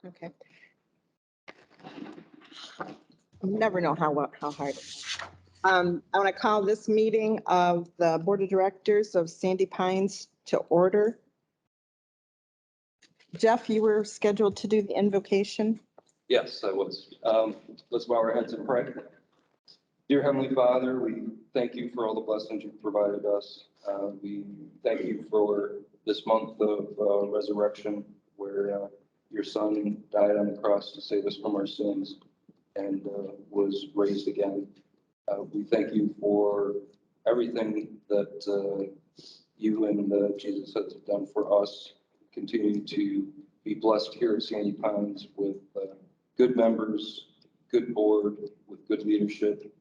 Okay. You never know how hard. I want to call this meeting of the Board of Directors of Sandy Pines to order. Jeff, you were scheduled to do the invocation. Yes, I was. Let's bow our heads and pray. Dear Heavenly Father, we thank you for all the blessings you've provided us. We thank you for this month of resurrection where your Son died on the cross to save us from our sins and was raised again. We thank you for everything that you and Jesus has done for us. Continue to be blessed here at Sandy Pines with good members, good board, with good leadership.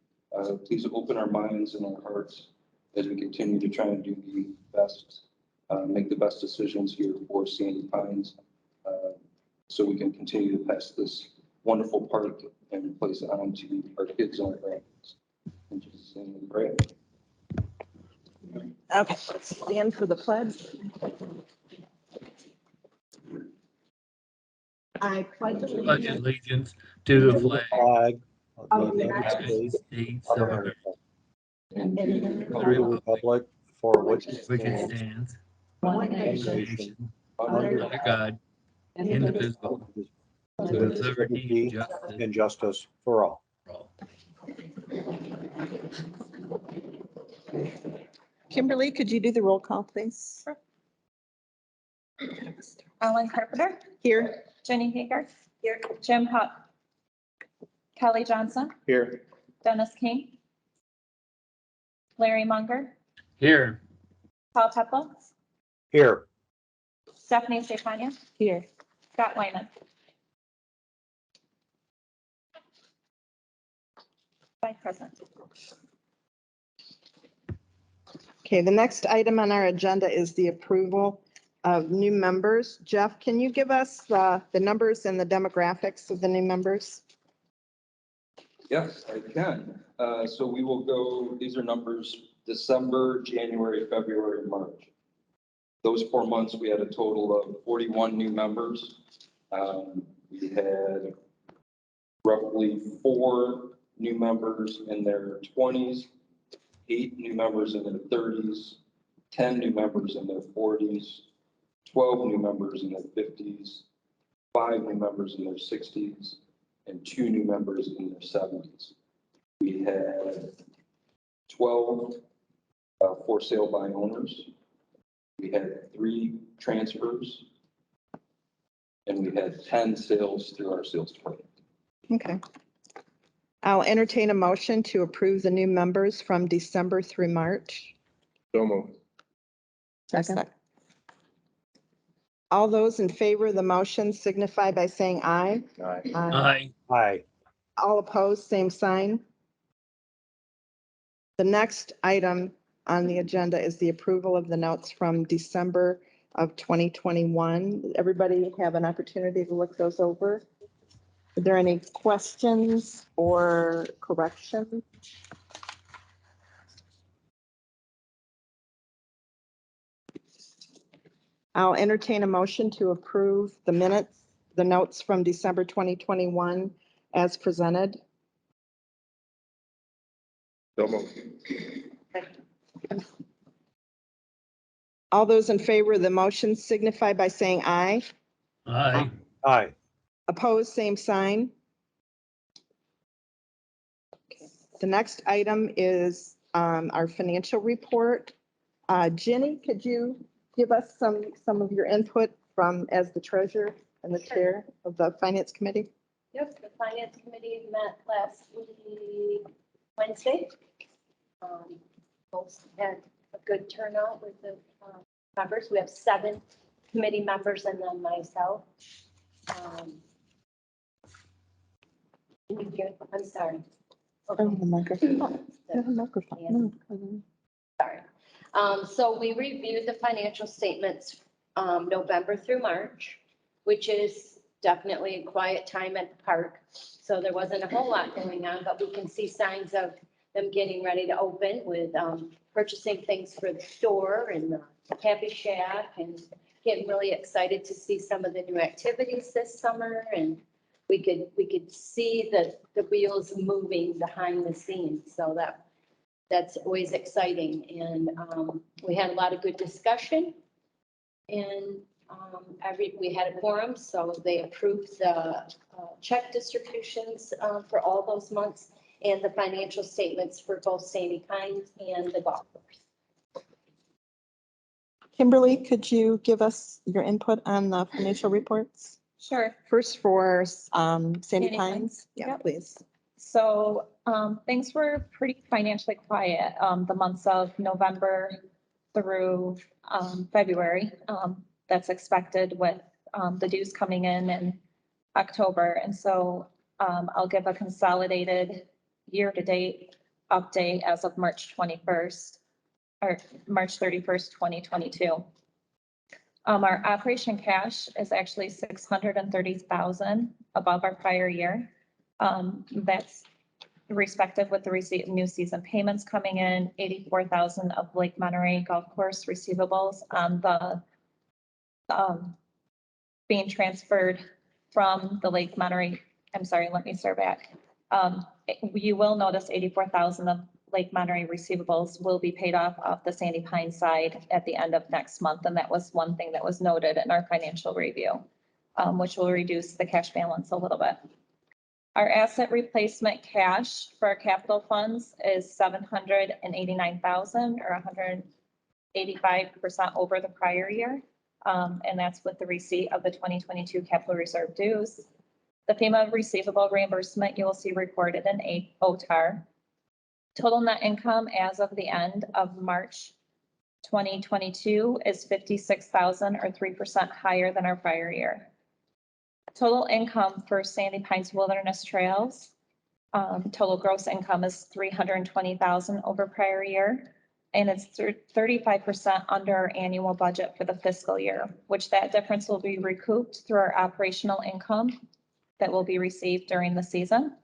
Please open our minds and our hearts as we continue to try and do the best, make the best decisions here for Sandy Pines, so we can continue to pass this wonderful park and place it on to our kids and our grandkids. In Jesus' name we pray. Okay, let's stand for the pledge. I pledge Pledge allegiance to the flag of the of United the United States of America, and to the republic for which it which it stands, stands, one one nation, nation, under under God, indivisible, with liberty and justice and justice for all. for all. Kimberly, could you do the roll call, please? Alan Carpenter, Here. Jenny Hager, here, Jim Hutt, Kelly Johnson, Here. Dennis King, Larry Munger, Here, Paul Temple, Here. Stephanie Stefania, Here. Scott Wyman. By present. Okay, the next item on our agenda is the approval of new members. Jeff, can you give us the numbers and the demographics of the new members? Yes, I can. So we will go, these are numbers December, January, February, and March. Those 4 months, we had a total of 41 new members. We had roughly 4 new members in their 20s, 8 new members in their 30s, 10 new members in their 40s, 12 new members in their 50s, 5 new members in their 60s, and 2 new members in their 70s. We had 12 for sale by owners. We had 3 transfers, and we had 10 sales through our sales department. Okay. I'll entertain a motion to approve the new members from December through March. So moved. Second. All those in favor of the motion signify by saying aye. Aye. aye, Aye. All opposed, same sign. The next item on the agenda is the approval of the notes from December of 2021. Everybody have an opportunity to look those over? Are there any questions or corrections? I'll entertain a motion to approve the minutes, the notes from December 2021 as presented. So moved. All those in favor of the motion signify by saying aye. aye, Aye. Opposed, same sign. The next item is our financial report. Jenny, could you give us some of your input from as the treasurer and the chair of the finance committee? Yep, the finance committee met last Wednesday. Folks had a good turnout with the members. We have 7 committee members and then myself. I'm sorry. Oh, the microphone. The- The microphone. No. Sorry. So we reviewed the financial statements November through March, which is definitely a quiet time at the park. So there wasn't a whole lot going on, but we can see signs of them getting ready to open with purchasing things for the store and the Happy Shack and getting really excited to see some of the new activities this summer, and we could see the wheels moving behind the scenes. So that's always exciting. And we had a lot of good discussion, and we had a quorum, so they approved the check distributions for all those months and the financial statements for both Sandy Pines and the golf course. Kimberly, could you give us your input on the financial reports? Sure. First for Sandy Sandy Pines. Pines. Yeah, Yep. please. So things were pretty financially quiet the months of November through February. That's expected with the dues coming in October. And so I'll give a consolidated year-to-date update as of March 21st or March 31st, 2022. Our operation cash is actually 630,000 above our prior year. That's respective with the receipt of new season payments coming in, 84,000 of Lake Monterey Golf Course receivables on the being transferred from the Lake Monterey. I'm sorry, let me start back. You will notice 84,000 of Lake Monterey receivables will be paid off the Sandy Pine side at the end of next month. And that was one thing that was noted in our financial review, which will reduce the cash balance a little bit. Our asset replacement cash for our capital funds is 789,000 or 185% over the prior year. And that's with the receipt of the 2022 capital reserve dues. The FEMA receivable reimbursement you will see recorded in OTAR. Total net income as of the end of March 2022 is 56,000 or 3% higher than our prior year. Total income for Sandy Pines Wilderness Trails, total gross income is 320,000 over prior year. And it's 35% under our annual budget for the fiscal year, which that difference will be recouped through our operational income that will be received during the season.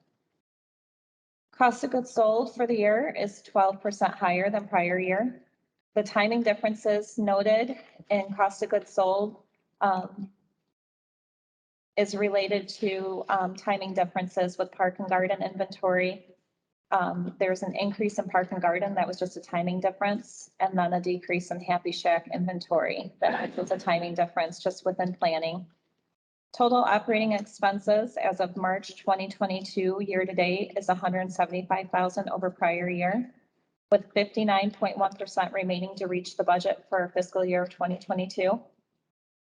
Cost of goods sold for the year is 12% higher than prior year. The timing differences noted in cost of goods sold is related to timing differences with park and garden inventory. There's an increase in park and garden that was just a timing difference, and then a decrease in Happy Shack inventory that was a timing difference just within planning. Total operating expenses as of March 2022 year to date is 175,000 over prior year, with 59.1% remaining to reach the budget for fiscal year 2022.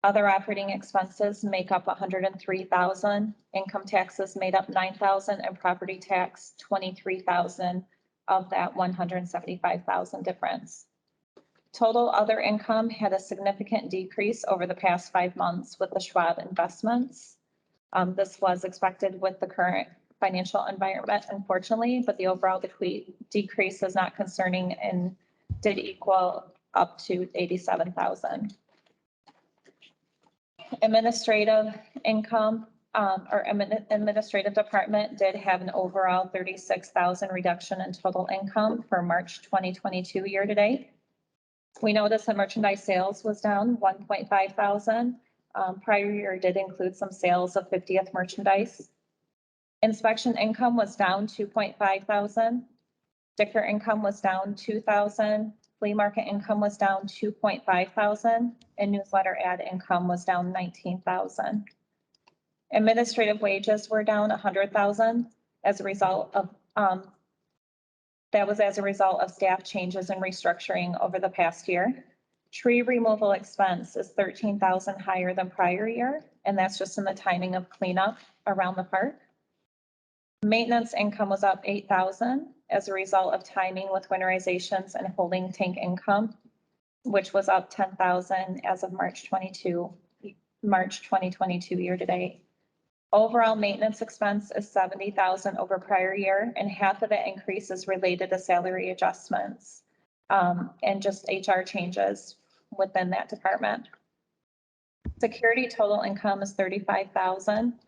Other operating expenses make up 103,000, income taxes made up 9,000, and property tax 23,000 of that 175,000 difference. Total other income had a significant decrease over the past 5 months with the Schwab investments. This was expected with the current financial environment, unfortunately, but the overall decrease is not concerning and did equal up to 87,000. Administrative income, our administrative department did have an overall 36,000 reduction in total income for March 2022 year to date. We noticed that merchandise sales was down 1.5 thousand. Prior year did include some sales of 50th merchandise. Inspection income was down 2.5 thousand. Sticker income was down 2,000. Flea market income was down 2.5 thousand, and newsletter ad income was down 19,000. Administrative wages were down 100,000 as a result of that was as a result of staff changes and restructuring over the past year. Tree removal expense is 13,000 higher than prior year, and that's just in the timing of cleanup around the park. Maintenance income was up 8,000 as a result of timing with winterizations and holding tank income, which was up 10,000 as of March 2022 year to date. Overall maintenance expense is 70,000 over prior year, and half of the increase is related to salary adjustments and just HR changes within that department. Security total income is 35,000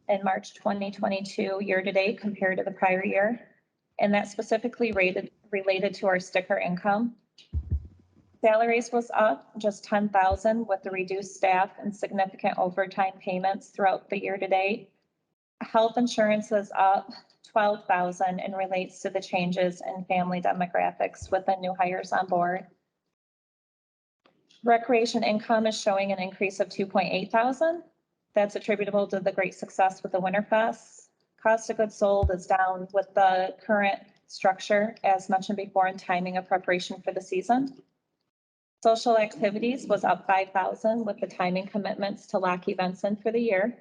in March 2022 year to date compared to the prior year, and that's specifically related to our sticker income. Salaries was up just 10,000 with the reduced staff and significant overtime payments throughout the year to date. Health insurance is up 12,000 and relates to the changes in family demographics with the new hires on board. Recreation income is showing an increase of 2.8 thousand. That's attributable to the great success with the Winterfest. Cost of goods sold is down with the current structure, as mentioned before, and timing of preparation for the season. Social activities was up 5,000 with the timing commitments to lock events in for the year.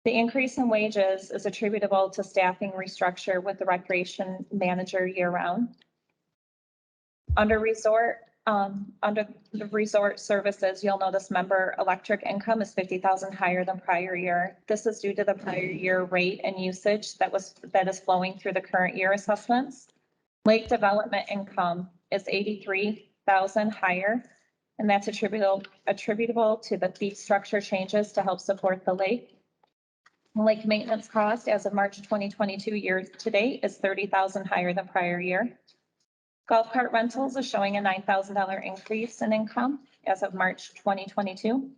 The increase in wages is attributable to staffing restructure with the recreation manager year round. Under the resort services, you'll notice member electric income is 50,000 higher than prior year. This is due to the prior year rate and usage that is flowing through the current year assessments. Lake development income is 83,000 higher, and that's attributable to the fee structure changes to help support the lake. Lake maintenance cost as of March 2022 year to date is 30,000 higher than prior year. Golf cart rentals is showing a $9,000 increase in income as of March 2022.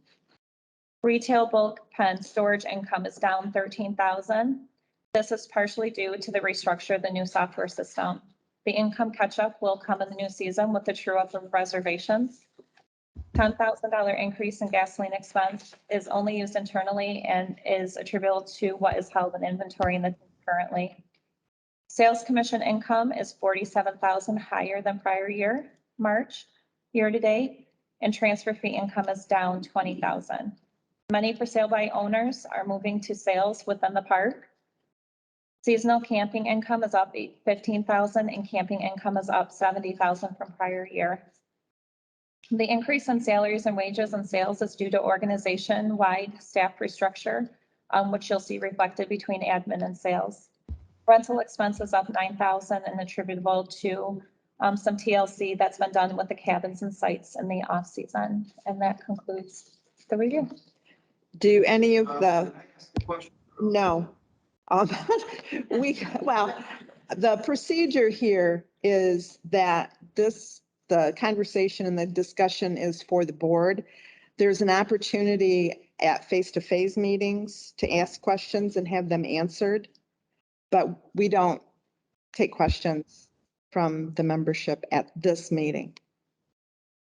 Retail bulk pen storage income is down 13,000. This is partially due to the restructure of the new software system. The income catch-up will come in the new season with the true-up of reservations. $10,000 increase in gasoline expense is only used internally and is attributable to what is held in inventory in the currently. Sales commission income is 47,000 higher than prior year, March, year to date, and transfer fee income is down 20,000. Money for sale by owners are moving to sales within the park. Seasonal camping income is up 15,000 and camping income is up 70,000 from prior year. The increase in salaries and wages and sales is due to organization-wide staff restructure, which you'll see reflected between admin and sales. Rental expenses up 9,000 and attributable to some TLC that's been done with the cabins and sites in the off season. And that concludes the review. Do any of the, no. The procedure here is that the conversation and the discussion is for the board. There's an opportunity at face-to-face meetings to ask questions and have them answered. But we don't take questions from the membership at this meeting.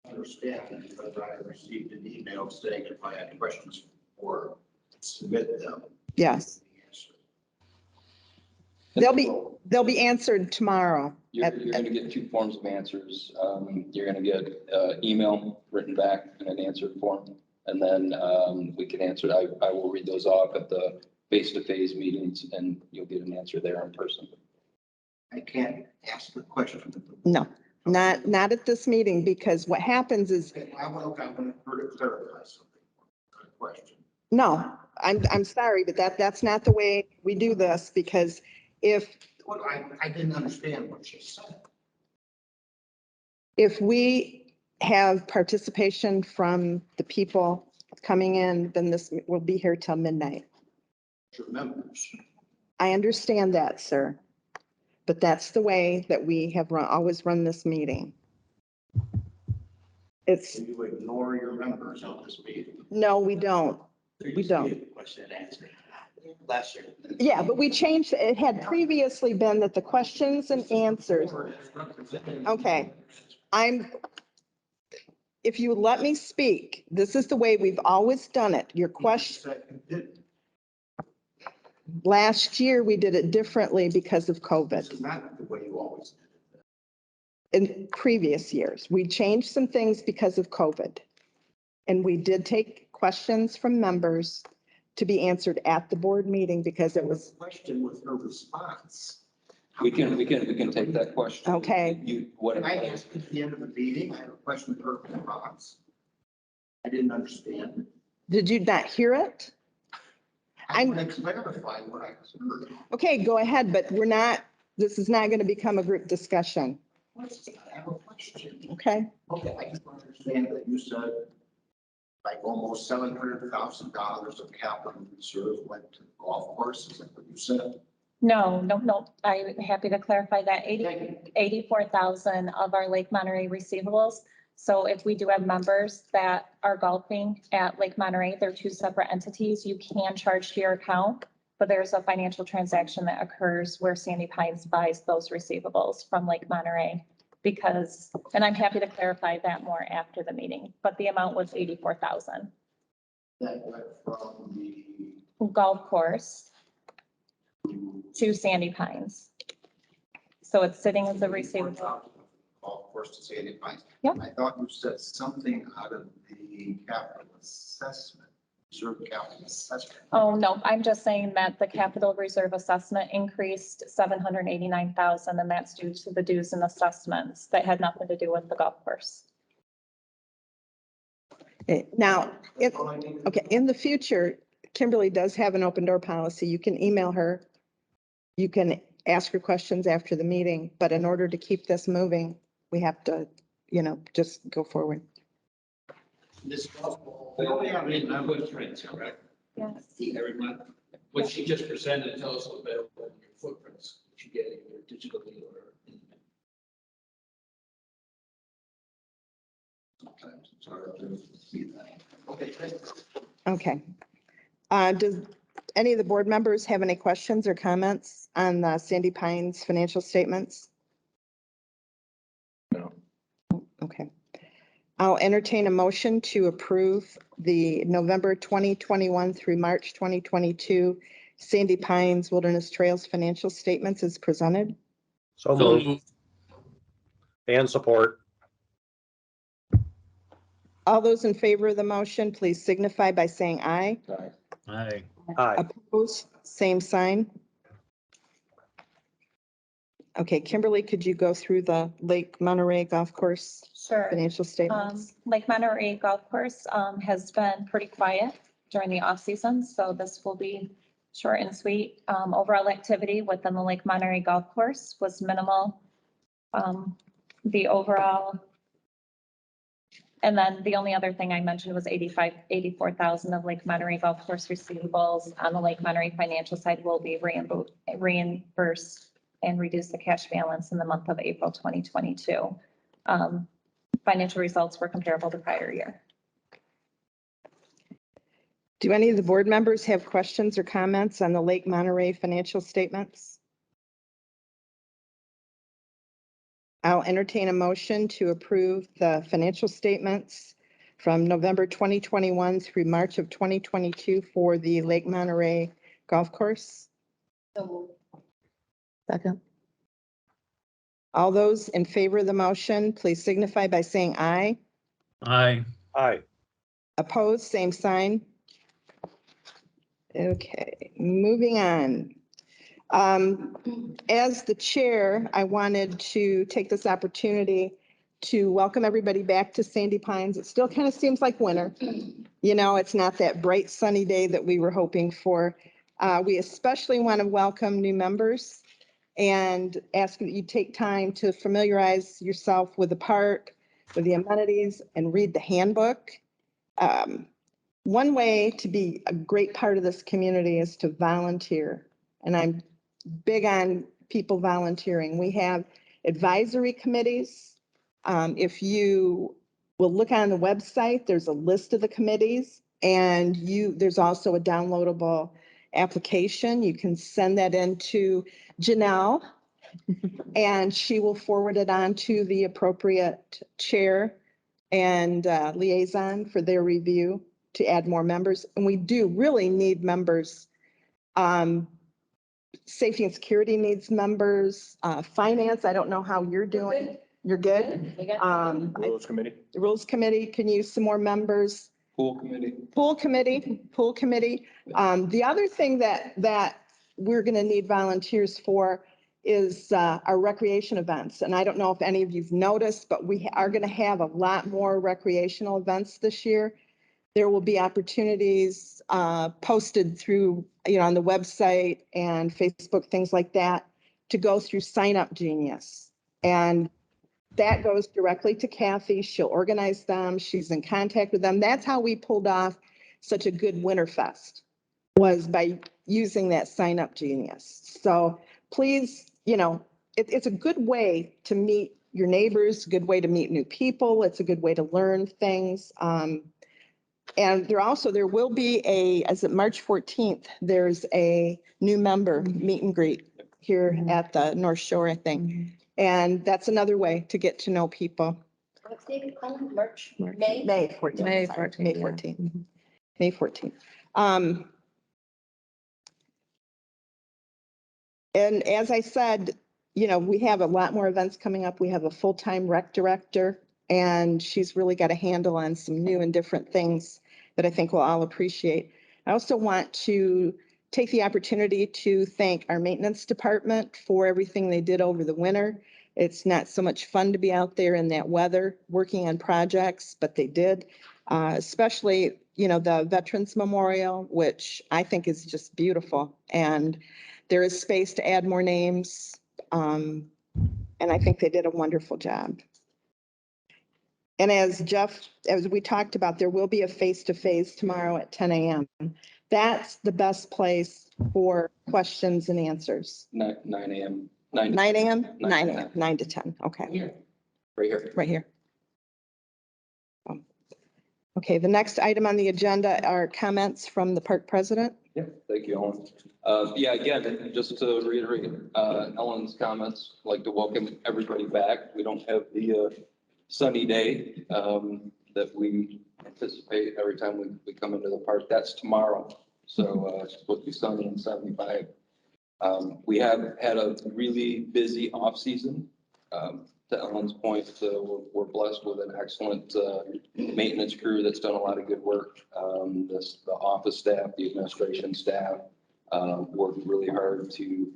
I understand because I received an email saying if I had questions or submit them. Yes. They'll be answered tomorrow. You're going to get two forms of answers. You're going to get email written back in an answered form, and then we can answer. I will read those off at the face-to-face meetings, and you'll get an answer there in person. I can't ask the question. No, not at this meeting, because what happens is. I want to clarify something. Question. No, I'm sorry, but that's not the way we do this, because if I didn't understand what you said. If we have participation from the people coming in, then this will be here till midnight. Your members. I understand that, sir. But that's the way that we have always run this meeting. It's, You ignore your members on this meeting. no, we don't. We don't. Question and answer. Last year. Yeah, but we changed, it had previously been that the questions and answers. Okay, if you let me speak, this is the way we've always done it. Your question, last year we did it differently because of This COVID. is not the way you always did it. In previous years, we changed some things because of COVID. And we did take questions from members to be answered at the board meeting because it was. Question with no response. We can take that question. Okay. What? When I asked at the end of the meeting, I have a question per response. I didn't understand. Did you not hear it? I want to clarify what I heard. Okay, go ahead, but this is not going to become a group discussion. I have a question. Okay, Okay, I just want to understand that you said like almost $700,000 of capital reserve went to golf courses. Is that what you said? No. I'm happy to clarify that 84,000 of our Lake Monterey receivables So if we do have members that are golfing at Lake Monterey, they're two separate entities, you can charge to your account. But there's a financial transaction that occurs where Sandy Pines buys those receivables from Lake Monterey. Because, and I'm happy to clarify that more after the meeting, but the amount was 84,000. That went from the Golf course to Sandy Pines. So it's sitting as a receivable. golf course to Sandy Pines. Yep. I thought you said something out of the capital assessment, reserve capital assessment. Oh, no, I'm just saying that the capital reserve assessment increased 789,000, and that's due to the dues and assessments that had nothing to do with the golf course. Now, okay, in the future, Kimberly does have an open door policy. You can email her. You can ask her questions after the meeting, but in order to keep this moving, we have to, just go forward. This we have in our footprints, correct? Yes. Every month. What she just presented, tell us a little bit about your footprints, what you get either digitally or. Sometimes it's hard to see that. Okay, thanks. Okay. Does any of the board members have any questions or comments on the Sandy Pines financial statements? No. Okay. I'll entertain a motion to approve the November 2021 through March 2022 Sandy Pines Wilderness Trails financial statements as presented. So So moved. moved. And support. All those in favor of the motion, please signify by saying aye. Aye. Aye. Opposed, same sign. Okay, Kimberly, could you go through the Lake Monterey Golf Course Sure. financial statements? Lake Monterey Golf Course has been pretty quiet during the off season, so this will be short and sweet. Overall activity within the Lake Monterey Golf Course was minimal. The overall, and then the only other thing I mentioned was 84,000 of Lake Monterey Golf Course receivables on the Lake Monterey financial side will be reimbursed and reduce the cash balance in the month of April 2022. Financial results were comparable to prior year. Do any of the board members have questions or comments on the Lake Monterey financial statements? I'll entertain a motion to approve the financial statements from November 2021 through March of 2022 for the Lake Monterey Golf Course. So Second. All those in favor of the motion, please signify by saying aye. Aye. Aye. Opposed, same sign. Okay, moving on. As the chair, I wanted to take this opportunity to welcome everybody back to Sandy Pines. It still kind of seems like winter. It's not that bright sunny day that we were hoping for. We especially want to welcome new members and ask that you take time to familiarize yourself with the park, with the amenities, and read the handbook. One way to be a great part of this community is to volunteer. And I'm big on people volunteering. We have advisory committees. If you will look on the website, there's a list of the committees, and there's also a downloadable application. You can send that in to Janelle, and she will forward it on to the appropriate chair and liaison for their review to add more members. And we do really need members. Safety and security needs members. Finance, I don't know how you're doing. You're good? we got. Rules committee. The Rules Committee can use some more members. Pool committee. Pool committee. The other thing that we're going to need volunteers for is our recreation events. And I don't know if any of you've noticed, but we are going to have a lot more recreational events this year. There will be opportunities posted through, on the website and Facebook, things like that, to go through Sign Up Genius. And that goes directly to Kathy. She'll organize them. She's in contact with them. That's how we pulled off such a good Winterfest, was by using that Sign Up Genius. So please, it's a good way to meet your neighbors, good way to meet new people. It's a good way to learn things. And there will be as of March 14th, there's a new member meet and greet here at the North Shore, I think. And that's another way to get to know people. What's the date called? March, May May? May 14th. May sorry, 14th, May yeah. 14th. May 14th. And as I said, we have a lot more events coming up. We have a full-time rec director, and she's really got a handle on some new and different things that I think we'll all appreciate. I also want to take the opportunity to thank our maintenance department for everything they did over the winter. It's not so much fun to be out there in that weather working on projects, but they did. Especially, the Veterans Memorial, which I think is just beautiful. And there is space to add more names. And I think they did a wonderful job. And as we talked about, there will be a face-to-face tomorrow at 10 a.m. That's the best place for questions and answers. 9 a.m. 9 a.m.? 9 10. a.m., 9 to 10. Okay, Right here. right here. Okay, the next item on the agenda are comments from the park president. Yeah, thank you, Ellen. Yeah, again, just to reiterate Ellen's comments, I'd like to welcome everybody back. We don't have the sunny day that we anticipate every time we come into the park. That's tomorrow. So it's supposed to be sunny and 75. We have had a really busy off season. To Ellen's point, we're blessed with an excellent maintenance crew that's done a lot of good work. The office staff, the administration staff worked really hard to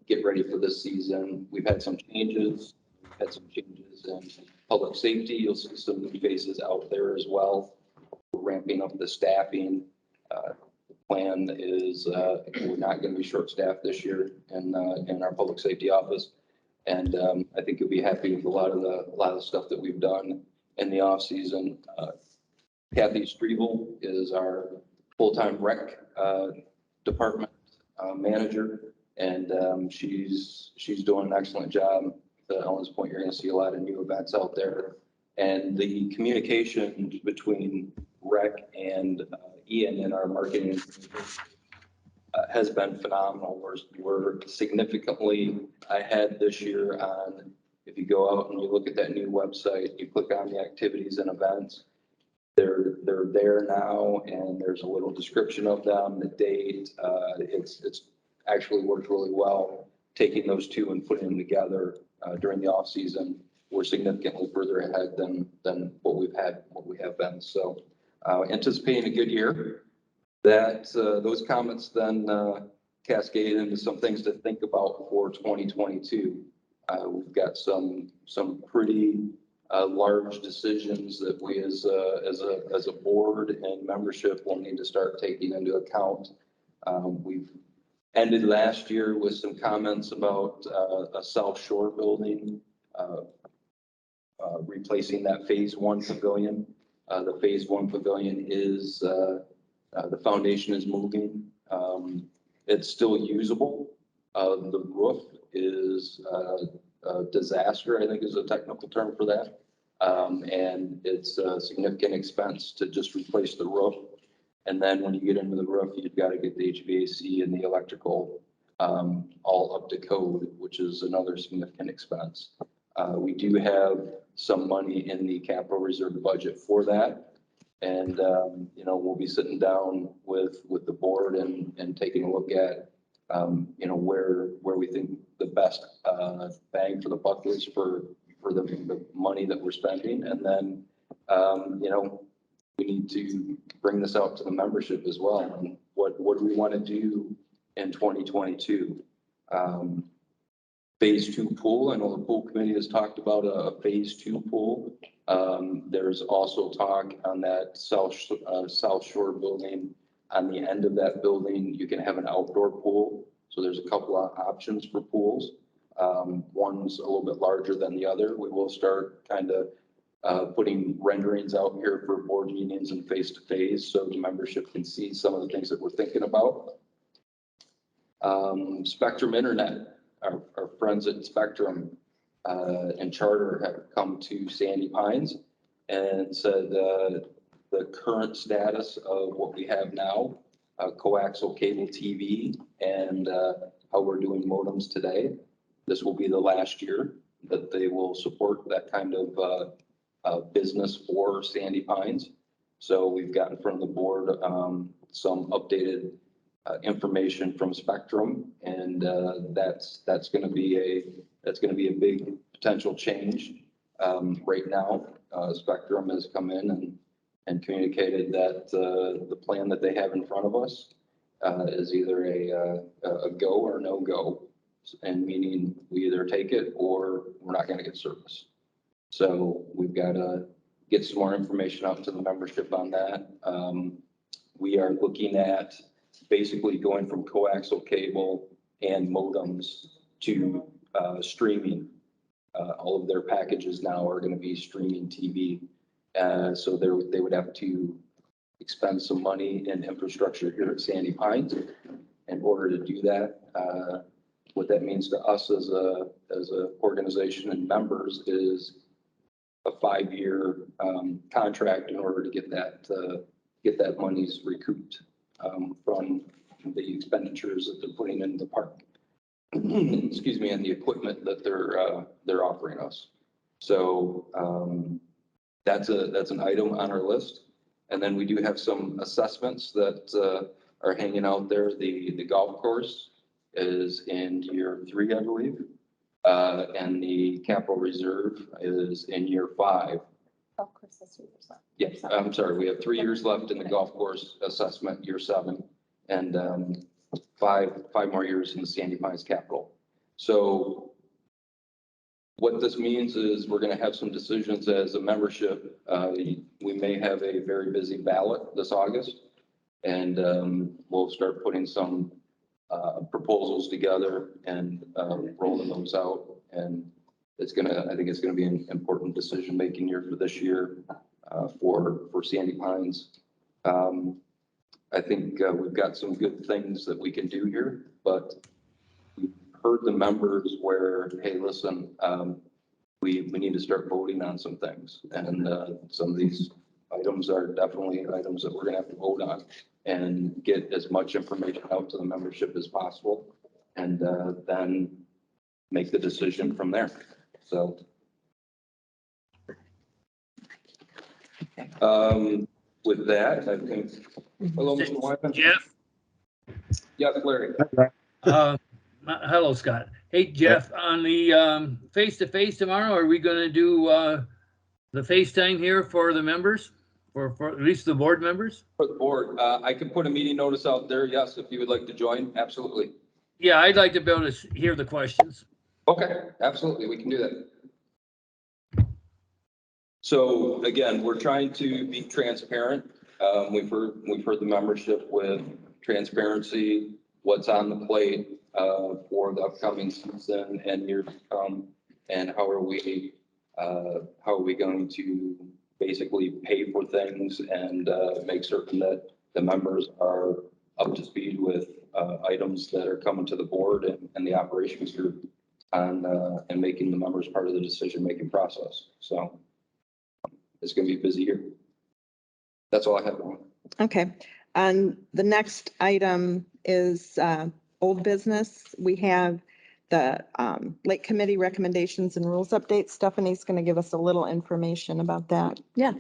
get ready for this season. We've had some changes. We've had some changes in public safety. You'll see some new faces out there as well. We're ramping up the staffing. The plan is we're not going to be short-staffed this year in our public safety office. And I think you'll be happy with a lot of the stuff that we've done in the off season. Kathy Strevel is our full-time rec department manager, and she's doing an excellent job. To Ellen's point, you're going to see a lot of new events out there, and the communication between rec and Ian in our marketing has been phenomenal. We're significantly ahead this year on, if you go out and you look at that new website, you click on the activities and events, they're there now, and there's a little description of them, the date. It's actually worked really well, taking those two and putting them together during the off season. We're significantly further ahead than what we have been. So anticipating a good year. Those comments then cascade into some things to think about for 2022. We've got some pretty large decisions that we as a board and membership will need to start taking into account. We've ended last year with some comments about a South Shore building, replacing that phase 1 pavilion. The phase 1 pavilion is the foundation is moving. It's still usable. The roof is a disaster, I think is a technical term for that. And it's a significant expense to just replace the roof. And then when you get into the roof, you've got to get the HVAC and the electrical all up to code, which is another significant expense. We do have some money in the capital reserve budget for that. And, we'll be sitting down with the board and taking a look at, where we think the best bang for the buck is for the money that we're spending. And then, we need to bring this out to the membership as well. And what do we want to do in 2022? Phase 2 pool. I know the pool committee has talked about a phase 2 pool. There's also talk on that South Shore building. On the end of that building, you can have an outdoor pool. So there's a couple of options for pools. One's a little bit larger than the other. We will start kind of putting renderings out here for board meetings and face-to-face so the membership can see some of the things that we're thinking about. Spectrum Internet, our friends at Spectrum and Charter have come to Sandy Pines and said, the current status of what we have now, coaxial cable TV and, how we're doing modems today. This will be the last year that they will support that kind of, business for Sandy Pines. So we've got in front of the board, some updated, information from Spectrum, and, that's going to be a big potential change. Right now, Spectrum has come in and communicated that, the plan that they have in front of us, is either a go or no go. And meaning we either take it or we're not going to get service. So we've got to get some more information out to the membership on that. We are looking at basically going from coaxial cable and modems to, streaming. All of their packages now are going to be streaming TV. So they would have to expend some money in infrastructure here at Sandy Pines in order to do that. What that means to us as a organization and members is a 5-year contract in order to get that monies recouped from the expenditures that they're putting into the park. Excuse me, and the equipment that they're offering us. So that's an item on our list. And then we do have some assessments that are hanging out there. The golf course is in year 3, I believe. And the capital reserve is in year 5. Oh, Chris, that's 3%. Yes, I'm sorry. We have 3 years left in the golf course assessment, year 7, and five more years in the Sandy Pines capital. So what this means is we're going to have some decisions as a membership. We may have a very busy ballot this August, and we'll start putting some proposals together and rolling those out. And I think it's going to be an important decision-making year for this year for Sandy Pines. I think we've got some good things that we can do here, but we've heard the members where, hey, listen, we need to start voting on some things. And some of these items are definitely items that we're going to have to vote on and get as much information out to the membership as possible, and then make the decision from there. So with that, I think, hello, Mr. Wyman. Jeff, Yes, Larry. hello, Scott. Hey, Jeff, on the face-to-face tomorrow, are we gonna do the FaceTime here for the members? For at least the board members? For the board, I can put a meeting notice out there, yes, if you would like to join, absolutely. Yeah, I'd like to be able to hear the questions. Okay, absolutely, we can do that. So again, we're trying to be transparent. We've heard the membership with transparency, what's on the plate for the upcoming season and years to come, and how are we going to basically pay for things and make certain that the members are up to speed with items that are coming to the board and the operations group on and making the members part of the decision-making process. So it's going to be a busy year. That's all I have on. Okay, and the next item is old business. We have the Lake Committee recommendations and rules updates. Stephanie's going to give us a little information about that. Yeah.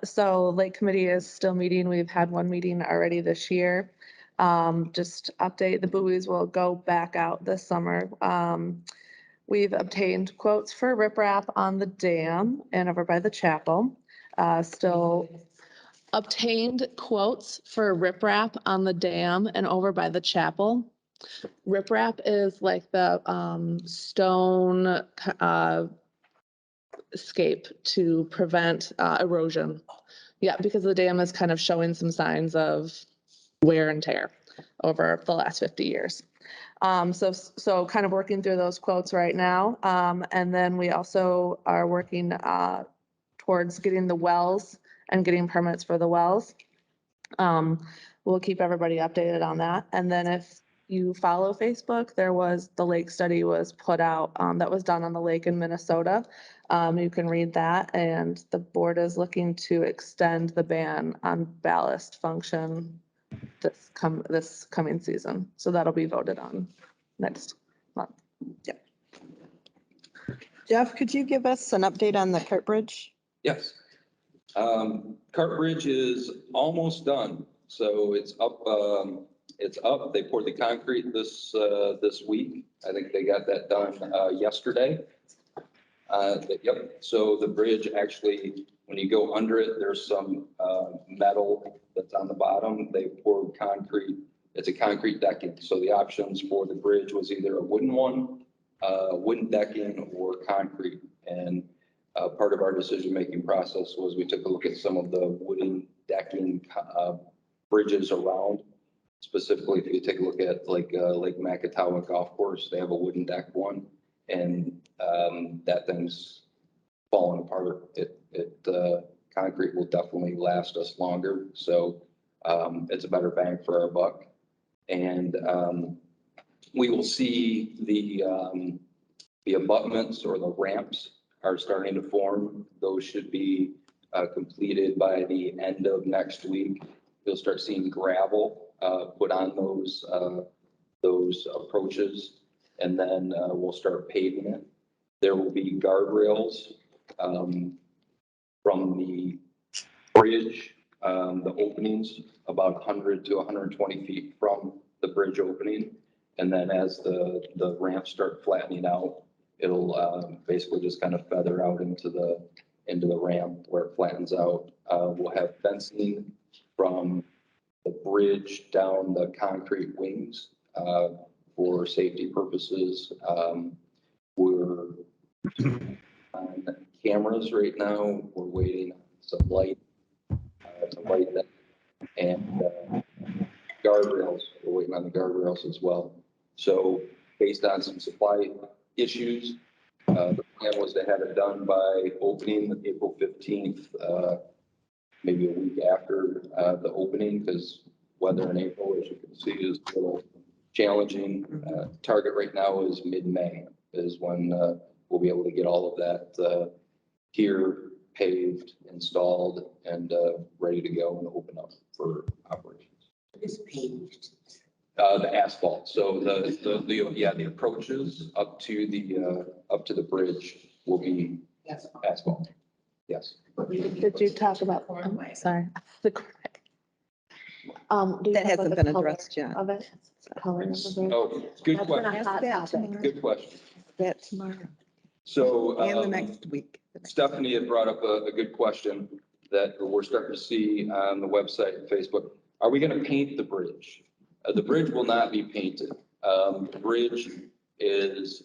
So Lake Committee is still meeting. We've had one meeting already this year. Just update, the buoys will go back out this summer. We've obtained quotes for riprap on the dam and over by the chapel. Still obtained quotes for riprap on the dam and over by the chapel. Riprap is like the stone escape to prevent erosion. Yeah, because the dam is kind of showing some signs of wear and tear over the last 50 years. So kind of working through those quotes right now. And then we also are working towards getting the wells and getting permits for the wells. We'll keep everybody updated on that. And then if you follow Facebook, there was, the lake study was put out, that was done on the lake in Minnesota. You can read that, and the board is looking to extend the ban on ballast function this coming season. So that'll be voted on next month. Jeff, could you give us an update on the Cart Bridge? Yes. Cart Bridge is almost done. So it's up, They poured the concrete this week. I think they got that done, yesterday. Yep. So the bridge actually, when you go under it, there's some, metal that's on the bottom. They poured concrete. It's a concrete decking. So the options for the bridge was either a wooden one, wooden decking, or concrete. And part of our decision-making process was we took a look at some of the wooden decking bridges around. Specifically, if you take a look at like Lake Macatawa Golf Course, they have a wooden deck one, and that thing's falling apart. Concrete will definitely last us longer, so it's a better bang for our buck. And we will see the abutments or the ramps are starting to form. Those should be completed by the end of next week. You'll start seeing gravel put on those approaches, and then we'll start paving it. There will be guardrails from the bridge, the openings, about 100 to 120 feet from the bridge opening. And then as the ramps start flattening out, it'll basically just kind of feather out into the ramp where it flattens out. We'll have fencing from the bridge down the concrete wings for safety purposes. We're on cameras right now. We're waiting on some light to light that, and guardrails. We're waiting on the guardrails as well. So based on some supply issues, the plan was to have it done by opening April 15th, maybe a week after the opening, because weather in April, as you can see, is a little challenging. Target right now is mid-May is when we'll be able to get all of that here paved, installed, and ready to go and open up for operations. It's paved. The asphalt. So the approaches up to the bridge will be asphalt. Yes. Did you talk about, sorry. Do you That have hasn't the been color addressed yet. Of it? Color of the bridge? Oh, good That's been a question. hot That topic. Good question. That tomorrow So and the next week. Stephanie had brought up a good question that we're starting to see on the website and Facebook. Are we going to paint the bridge? The bridge will not be painted. The bridge is,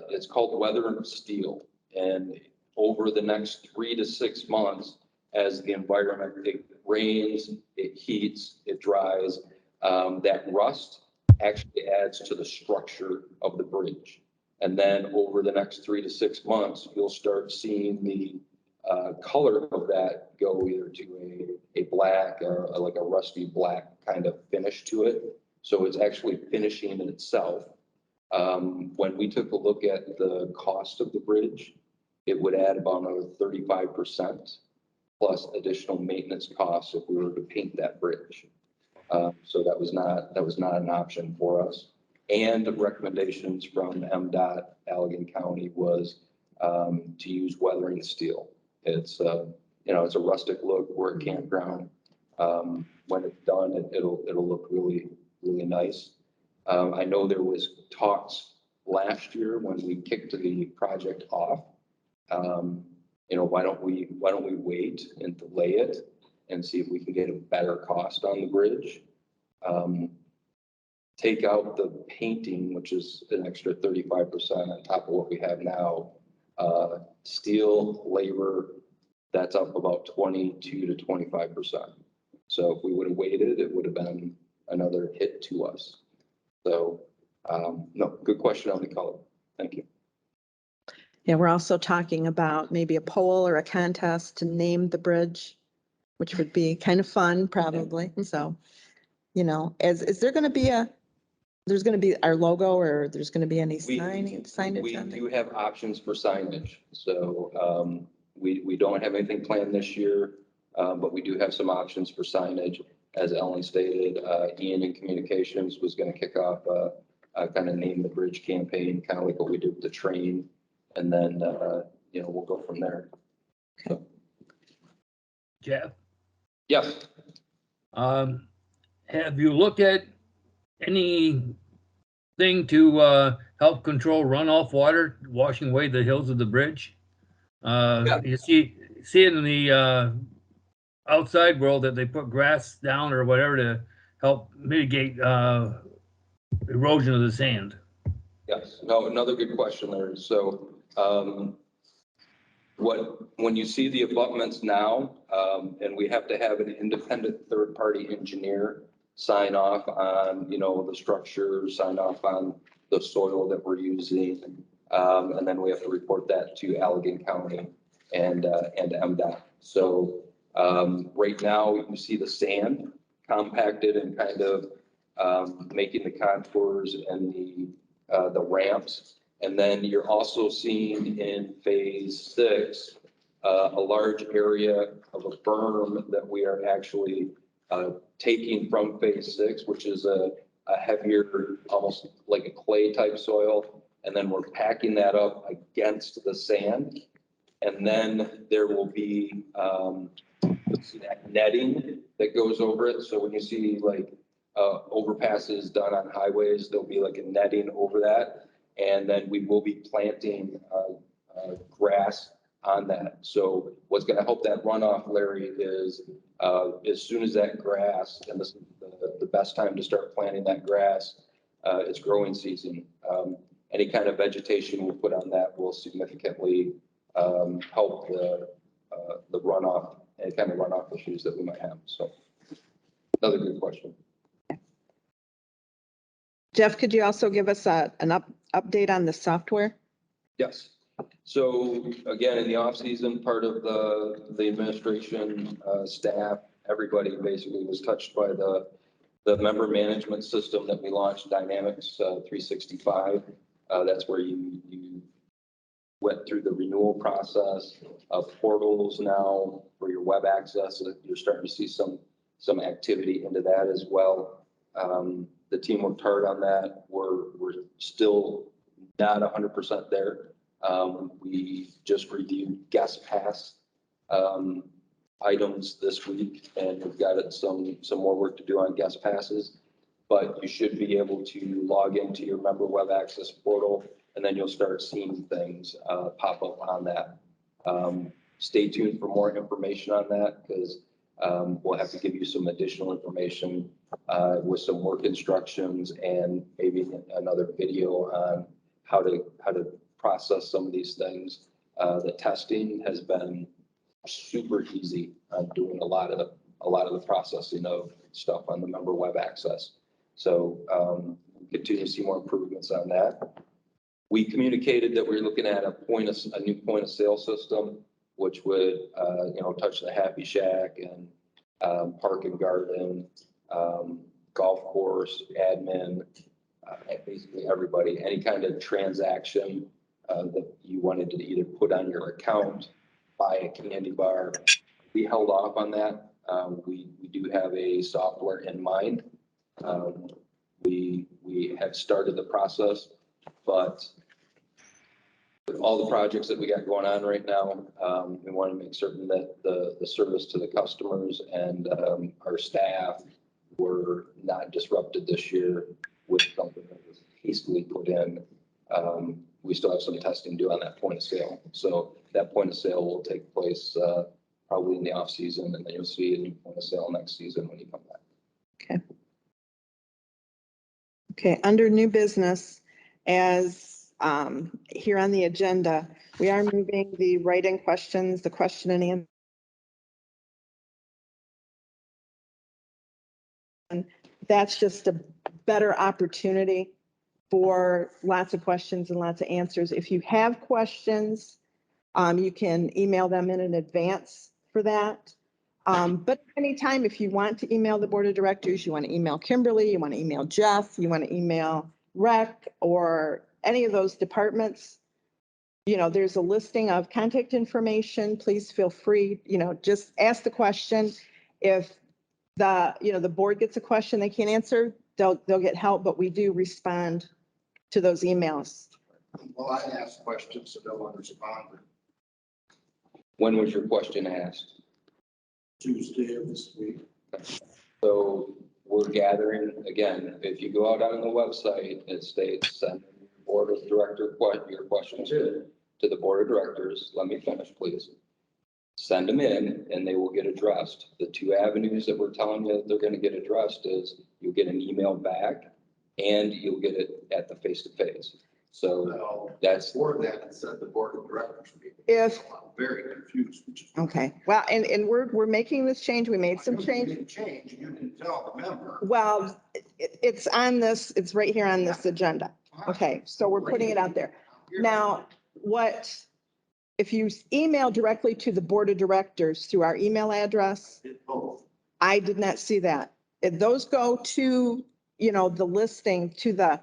it's called weather and steel. And over the next 3 to 6 months, as the environment, it rains, it heats, it dries, that rust actually adds to the structure of the bridge. And then over the next 3 to 6 months, you'll start seeing the color of that go either to a black or like a rusty black kind of finish to it. So it's actually finishing in itself. When we took a look at the cost of the bridge, it would add about another 35% plus additional maintenance costs if we were to paint that bridge. So that was not an option for us. And the recommendations from MDOT Allegan County was to use weathering steel. It's it's a rustic look. We're a campground. When it's done, it'll look really, really nice. I know there was talks last year when we kicked the project off. Why don't we wait and delay it and see if we can get a better cost on the bridge? Take out the painting, which is an extra 35% on top of what we have now. Steel, labor, that's up about 22 to 25%. So if we would have waited, it would have been another hit to us. So, no, good question on the color. Thank you. Yeah, we're also talking about maybe a poll or a contest to name the bridge, which would be kind of fun, probably. So, is there going to be There's going to be our logo, or there's going to be any We- signage We on it? do have options for signage, so we don't have anything planned this year, but we do have some options for signage. As Ellen stated, Ian in Communications was going to kick off a kind of name the bridge campaign, kind of like what we did with the train, and then we'll go from there. So, Jeff, yes, have you looked at anything to help control runoff water washing away the hills of the bridge? You see it in the outside world that they put grass down or whatever to help mitigate erosion of the sand. yes. No, another good question, Larry. So when you see the abutments now, and we have to have an independent third-party engineer sign off on, the structure, sign off on the soil that we're using. And then we have to report that to Allegan County and MDOT. So right now you see the sand compacted and kind of making the contours and the ramps. And then you're also seeing in phase 6, a large area of a berm that we are actually taking from phase 6, which is a heavier, almost like a clay type soil. And then we're packing that up against the sand. And then there will be that netting that goes over it. So when you see like overpasses done on highways, there'll be like a netting over that. And then we will be planting grass on that. So what's going to help that runoff, Larry, is as soon as that grass, and this is the best time to start planting that grass, it's growing season. Any kind of vegetation we put on that will significantly help the runoff, any kind of runoff issues that we might have. So another good question. Jeff, could you also give us an update on the software? Yes. So again, in the off season, part of the administration, staff, everybody basically was touched by the member management system that we launched, Dynamics 365. That's where you went through the renewal process of portals now for your web access. So you're starting to see some activity into that as well. The team worked hard on that. We're still not 100% there. We just reviewed guest pass items this week, and we've got some more work to do on guest passes. But you should be able to log into your member web access portal, and then you'll start seeing things pop up on that. Stay tuned for more information on that, because we'll have to give you some additional information with some work instructions and maybe another video on how to process some of these things. The testing has been super easy on doing a lot of the processing of stuff on the member web access. So continue to see more improvements on that. We communicated that we're looking at a new point of sale system, which would touch the Happy Shack and Park and Garden, golf course, admin, basically everybody, any kind of transaction that you wanted to either put on your account, buy a candy bar. We held off on that. We do have a software in mind. We have started the process, but with all the projects that we got going on right now, we want to make certain that the service to the customers and our staff were not disrupted this year with something that was hastily put in. We still have some testing to do on that point of sale. So that point of sale will take place probably in the off season, and then you'll see a new point of sale next season when you come back. Okay, under new business, as here on the agenda, we are moving the write-in questions, the question and answer. That's just a better opportunity for lots of questions and lots of answers. If you have questions, you can email them in advance for that. But anytime, if you want to email the board of directors, you want to email Kimberly, you want to email Jeff, you want to email Rec or any of those departments, there's a listing of contact information. Please feel free, just ask the question. If the board gets a question they can't answer, they'll get help, but we do respond to those emails. Well, I asked questions, so no one responded. When was your question asked? Tuesday of this week. So we're gathering, again, if you go out on the website, it states send board of director your questions to the board of directors. Let me finish, please. Send them in and they will get addressed. The two avenues that we're telling you they're going to get addressed is you'll get an email back and you'll get it at the face-to-face. So Well, that's, for that, it said the board of directors meeting. If- So I'm very confused. Which is- Okay, well, and we're making this change. We made some You change. didn't change, you didn't tell the member. Well, it's on this, it's right here on this agenda. Okay, so we're putting it out there. Now, if you email directly to the board of directors through our email address, Did both. I did not see that. If those go to, the listing to the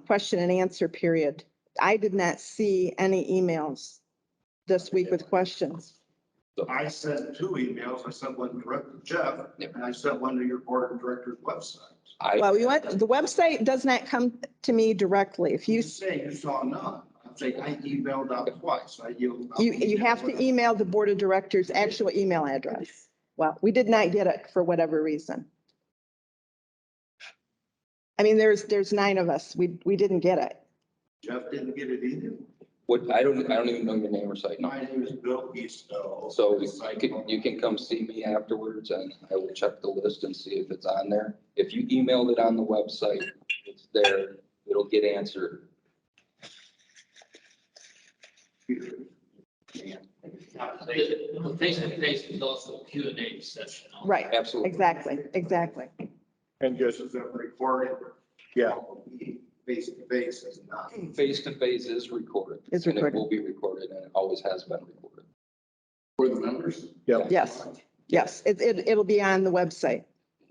question and answer period, I did not see any emails this week with questions. I sent two emails. I sent one direct to Jeff and I sent one to your board of directors website. Well, the website does not come to me directly. If You you, say you saw none. I'm saying I emailed out twice. you have to email the board of directors' actual email address. Well, we did not get it for whatever reason. I mean, there's 9 of us. We didn't get it. Jeff didn't get it either. I don't even know your name or site My number. name is Bill Eastoe. So you can come see me afterwards and I will check the list and see if it's on there. If you emailed it on the website, it's there, it'll get answered. The face-to-face is also a Q&A session. Right, Absolutely. exactly. And just as a recording. Yeah. Face to face is not. Face-to-face is recorded. Is And it recorded. will be recorded and it always has been recorded. For the members? Yes, it'll be on the website.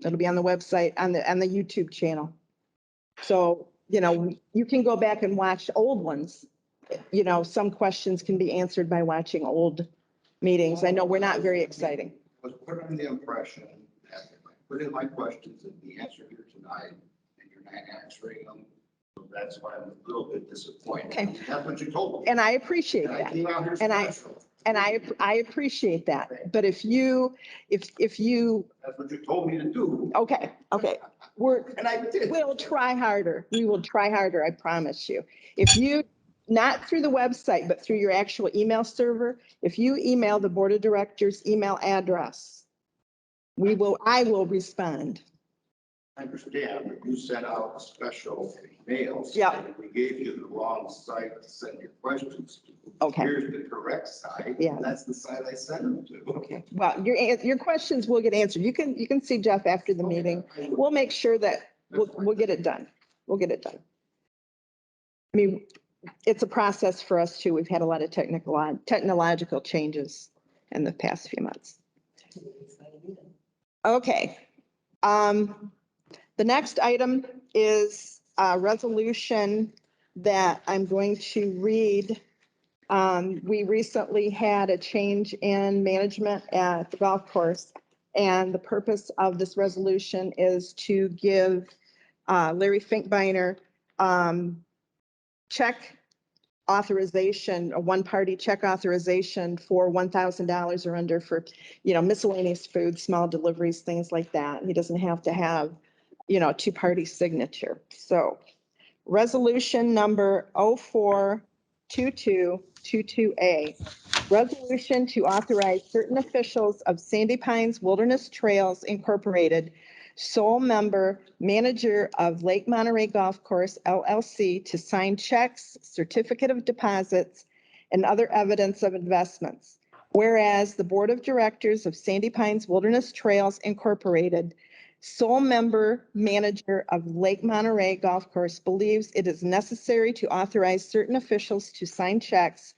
It'll be on the website, on the YouTube channel. So, you can go back and watch old ones. Some questions can be answered by watching old meetings. I know we're not very exciting. Was put on the impression that if I put in my questions and the answer here tonight, and you're not answering them, so that's why I'm a little bit disappointed. Okay. That's what you told me. And I appreciate And I that. came out here And special. I appreciate that. But if you, That's what you told me to do. okay, And I did. we'll try harder. We will try harder, I promise you. If you, not through the website, but through your actual email server, if you email the board of directors email address, I will respond. I understand, but you sent out special mails. Yeah. and We gave you the wrong site to send your questions to. Okay. Here's the correct site. Yeah. And that's the site I sent them to. Okay. Well, your questions will get answered. You can see Jeff after the meeting. We'll make sure that we'll get it done. We'll get it done. I mean, it's a process for us too. We've had a lot of technological changes in the past few months. Okay. The next item is a resolution that I'm going to read. We recently had a change in management at the golf course. And the purpose of this resolution is to give Larry Finkbeiner check authorization, a one-party check authorization for $1,000 or under for, miscellaneous food, small deliveries, things like that. He doesn't have to have, a two-party signature. So resolution number 042222A, resolution to authorize certain officials of Sandy Pines Wilderness Trails Incorporated, sole member, manager of Lake Monterey Golf Course LLC, to sign checks, certificate of deposits, and other evidence of investments. Whereas the Board of Directors of Sandy Pines Wilderness Trails Incorporated, sole member, manager of Lake Monterey Golf Course, believes it is necessary to authorize certain officials to sign checks,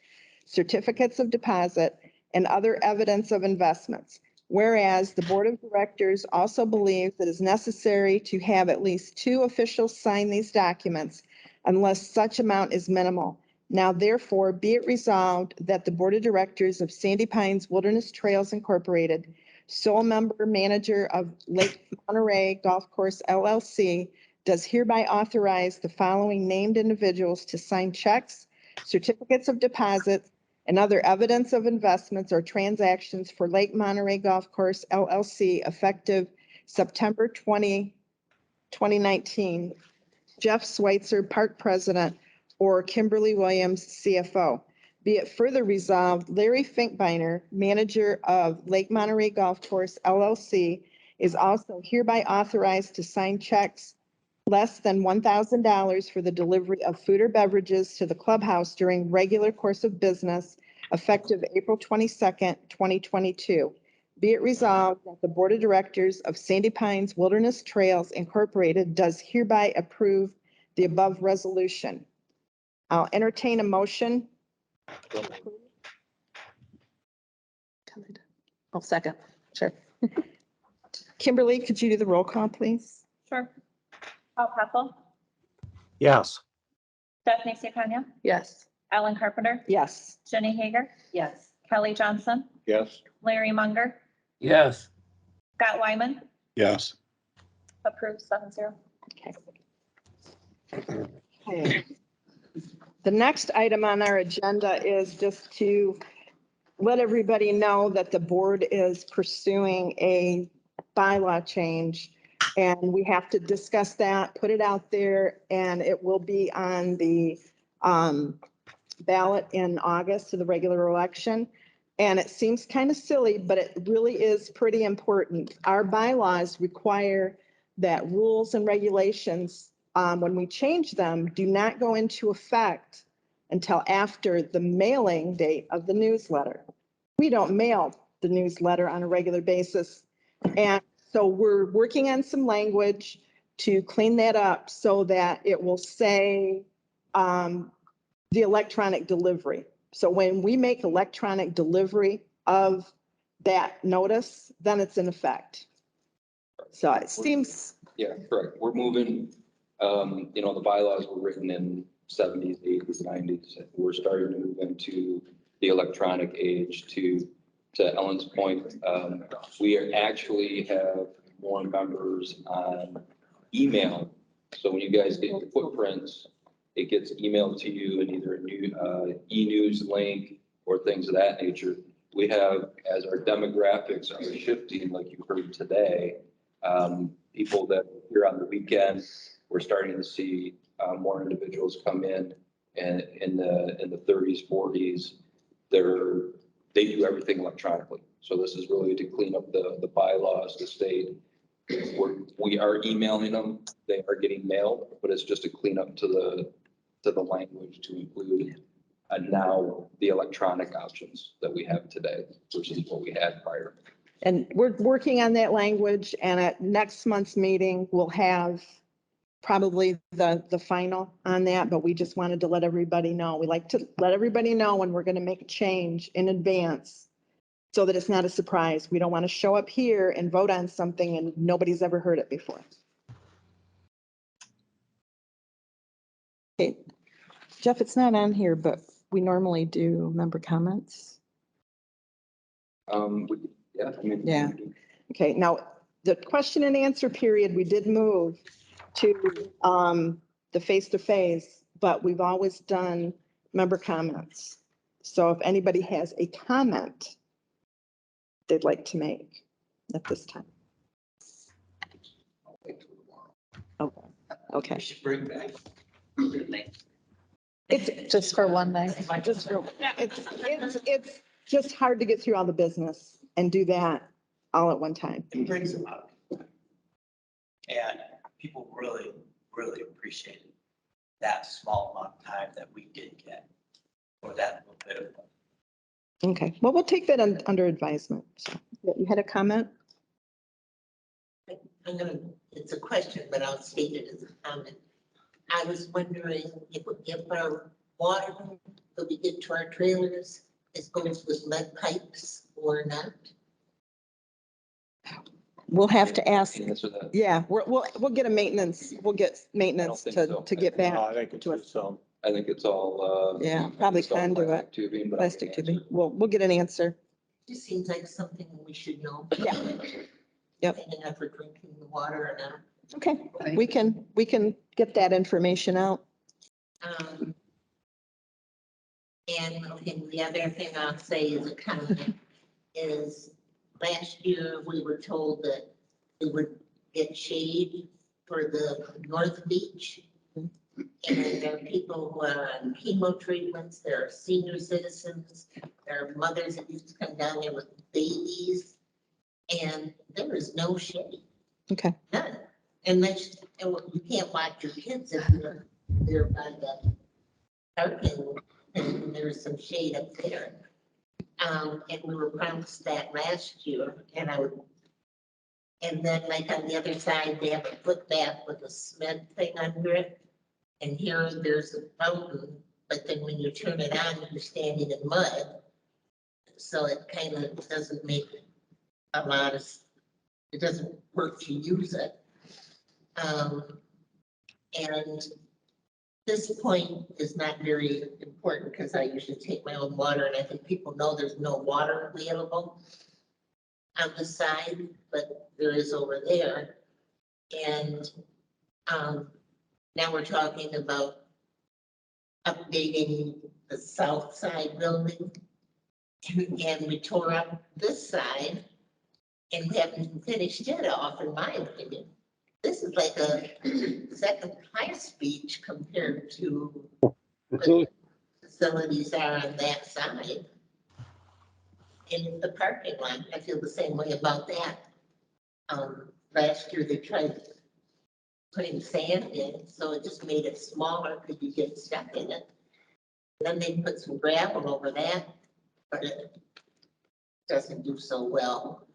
certificates of deposit, and other evidence of investments. Whereas the Board of Directors also believes it is necessary to have at least 2 officials sign these documents unless such amount is minimal. Now therefore be it resolved that the Board of Directors of Sandy Pines Wilderness Trails Incorporated, sole member manager of Lake Monterey Golf Course LLC, does hereby authorize the following named individuals to sign checks, certificates of deposit, and other evidence of investments or transactions for Lake Monterey Golf Course LLC effective September 20, 2019. Jeff Schweitzer, Park President, or Kimberly Williams, CFO. Be it further resolved, Larry Finkbeiner, manager of Lake Monterey Golf Course LLC, is also hereby authorized to sign checks less than $1,000 for the delivery of food or beverages to the clubhouse during regular course of business effective April 22nd, 2022. Be it resolved that the Board of Directors of Sandy Pines Wilderness Trails Incorporated does hereby approve the above resolution. I'll entertain a motion. I'll second. Sure. Kimberly, could you do the roll call, please? Sure. Paul Pressel, Yes. Stephanie Stefania, Yes. Ellen Carpenter, Yes. Jenny Hager, Yes. Kelly Johnson, Yes. Larry Munger, Yes. Scott Wyman, Yes. approved 7-0. Okay. The next item on our agenda is just to let everybody know that the board is pursuing a bylaw change. And we have to discuss that, put it out there, and it will be on the ballot in August to the regular election. And it seems kind of silly, but it really is pretty important. Our bylaws require that rules and regulations, when we change them, do not go into effect until after the mailing date of the newsletter. We don't mail the newsletter on a regular basis. And so we're working on some language to clean that up so that it will say the electronic delivery. So when we make electronic delivery of that notice, then it's in effect. So it seems, Yeah, correct. We're moving, the bylaws were written in 70s, 80s, 90s. We're starting to move into the electronic age. To Ellen's point, we actually have more members on email. So when you guys get your footprints, it gets emailed to you in either a new e-news link or things of that nature. We have, as our demographics are shifting, like you heard today, people that are here on the weekend, we're starting to see more individuals come in and in the 30s, 40s. They do everything electronically. So this is really to clean up the bylaws, the state. We are emailing them. They are getting mailed, but it's just a cleanup to the language to include now the electronic options that we have today, which is what we had prior. and we're working on that language, and at next month's meeting, we'll have probably the final on that, but we just wanted to let everybody know. We like to let everybody know when we're going to make a change in advance so that it's not a surprise. We don't want to show up here and vote on something and nobody's ever heard it before. Okay, Jeff, it's not on here, but we normally do member comments. Yeah. Yeah. Okay, now the question and answer period, we did move to the face-to-face, but we've always done member comments. So if anybody has a comment they'd like to make at this time. Okay. Okay. We should bring back. It's Just for one night. it's just hard to get through all the business and do that all at one time. It brings them up. And people really, really appreciated that small amount of time that we did get for that little bit of. Okay, well, we'll take that under advisement. So, you had a comment? It's a question, but I'll state it as a comment. I was wondering if our water that we get to our trailers is going with lead pipes or not? We'll have to ask, Answer that. yeah, we'll get maintenance think so. to get No, back. I think it's to us. just some. I think it's all, Yeah, probably it's all conduit, plastic tubing, but I'll plastic get an tubing. answer. We'll get an answer. Just seems like something we should know. Yeah. Yep. Paying enough for drinking the water or not. Okay, we can get that information out. And okay, the other thing I'll say is a comment is last year we were told that we would get shade for the North Beach. And there are people who are on chemo treatments, there are senior citizens, there are mothers that used to come down there with babies. And there is no shade, Okay, none. And you can't watch your kids if you're there by the parking, and there's some shade up there. And we were promised that last year, and then like on the other side, they have a footbath with a cement thing under it. And here there's a fountain, but then when you turn it on, you're standing in mud. So it kind of doesn't make a lot of, it doesn't work to use it. And this point is not very important because I usually take my own water, and I think people know there's no water available on the side, but there is over there. And now we're talking about updating the south side building. And we tore up this side and haven't finished it off, in my opinion. This is like a second class beach compared to what the facilities are on that side. And the parking lot, I feel the same way about that. Last year they tried putting sand in, so it just made it smaller because you get stuck in it. Then they put some gravel over that, but it doesn't do so well.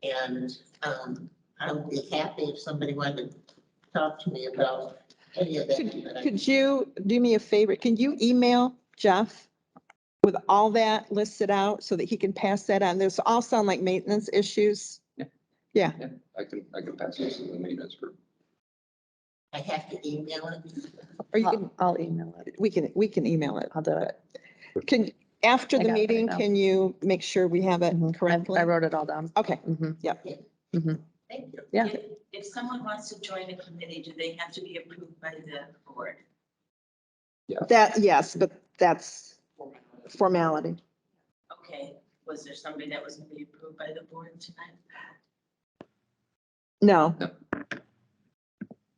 And I would be happy if somebody wanted to talk to me about any of that. but I- could you do me a favor? Can you email Jeff with all that listed out so that he can pass that on? Those all sound like maintenance issues. Yeah, I can pass this to the maintenance group. I have to email it. Or you can, I'll email it. we can email it. I'll do it. Can, after I the got it right meeting, now. can you make sure we have it Mhm. correctly? I wrote it all down. Okay, Mhm. Thank you. Yeah. If someone wants to join a committee, do they have to be approved by the board? that, yes, but that's formality. Okay, was there somebody that was going to be approved by the board tonight? No,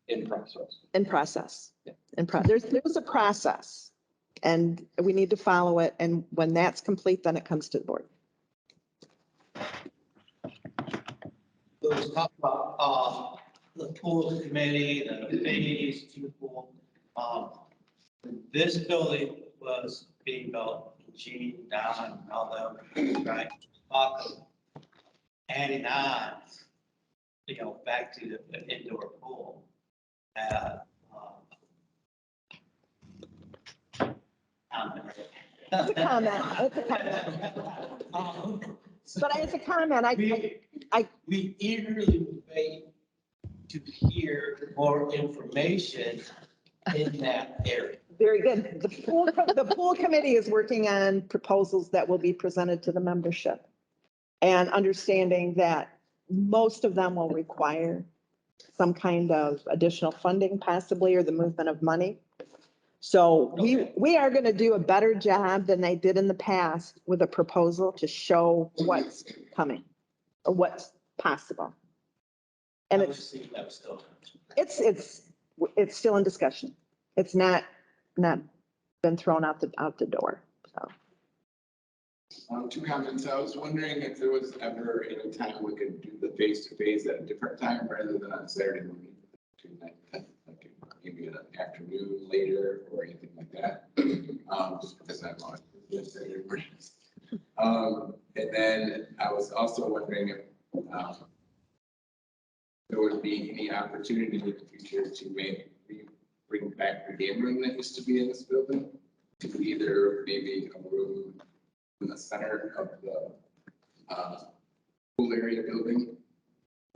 In process. in process. Yeah. There's a process and we need to follow it. And when that's complete, then it comes to the board. There was talk about, the pool committee, the phase two pool. This building was being built, Gene, Don, and all them, right? Talk of adding on, back to the indoor pool. It's a comment, it's a comment. But as a comment, We eagerly wait to hear more information in that area. very good. The pool committee is working on proposals that will be presented to the membership. And understanding that most of them will require some kind of additional funding possibly, or the movement of money. So we are going to do a better job than they did in the past with a proposal to show what's coming or what's possible. And it's still in discussion. It's not been thrown out the door, so. Two comments. I was wondering if there was ever any time we could do the face-to-face at a different time rather than on Saturday morning. Like maybe an afternoon later or anything like that. Just because I'm on Saturday mornings. And then I was also wondering if there would be any opportunity in the future to maybe bring back the game room that used to be in this building to either maybe a room in the center of the pool area building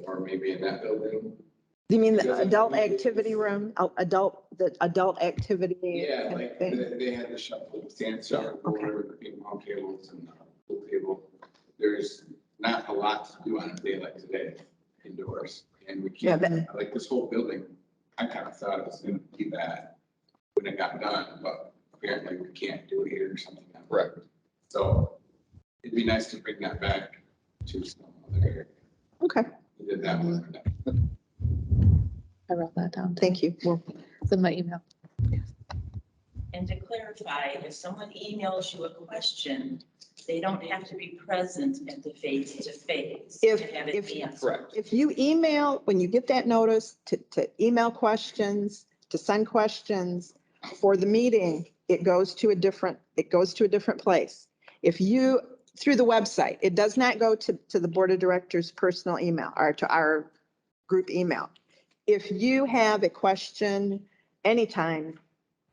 or maybe in that building. You mean the adult activity room, the adult activity? Yeah, kind of like thing? they had the shuffle, stand shuffle Okay. board, ping pong tables and pool table. There's not a lot to do on a day like today indoors. And we Yeah, can't, like this whole building, I kind of thought it was gonna be that when it got done, but apparently we can't do it here or something. Correct. So it'd be nice to bring that back to some other area. Okay, We did that one. I wrote that down. thank you. Well, It's in my email. And to clarify, if someone emails you a question, they don't have to be present at the face-to-face to have it If- answered. Correct. if you email, when you get that notice to email questions, to send questions for the meeting, it goes to a different place. If you, through the website, it does not go to the board of directors' personal email or to our group email. If you have a question anytime,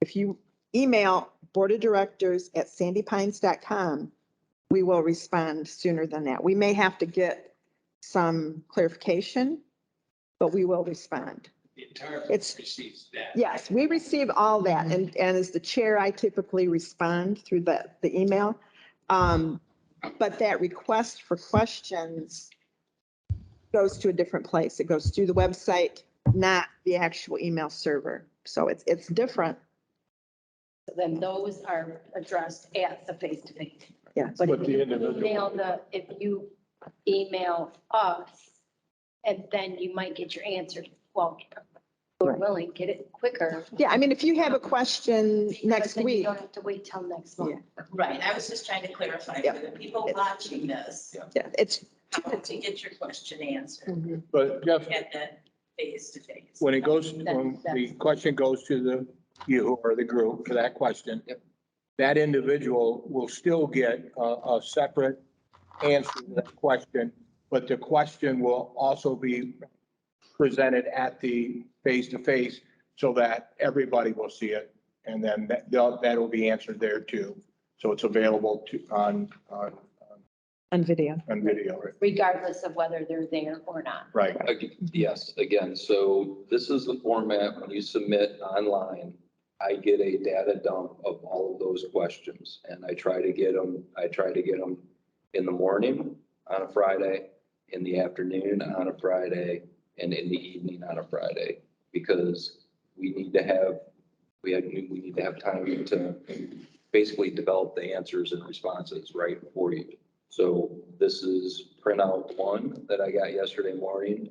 if you email boardofdirectors@sandypines.com, we will respond sooner than that. We may have to get some clarification, but we will respond. The entire It's- receives that. Yes, we receive all that. And as the chair, I typically respond through the email. But that request for questions goes to a different place. It goes through the website, not the actual email server. So it's different. Then those are addressed at the face-to-face. Yeah. But But if the you individual- email us, and then you might get your answer, well, we're willing, get it quicker. Yeah, I mean, if you have a question But next then you week, don't have to wait till next month. Right, I was just trying to clarify for the people watching this, yeah, it's, how to get your question answered But Jeff, at that face-to-face. when it goes, when the question goes to you or the group for that question, Yep. that individual will still get a separate answer to that question, but the question will also be presented at the face-to-face so that everybody will see it. And then that'll be answered there too. So it's available on on video. Regardless of whether they're there or not. Right. Yes, again, so this is the format when you submit online. I get a data dump of all of those questions and I try to get them in the morning on a Friday, in the afternoon on a Friday, and in the evening on a Friday, because we need to have time to basically develop the answers and responses right for you. So this is printout 1 that I got yesterday morning.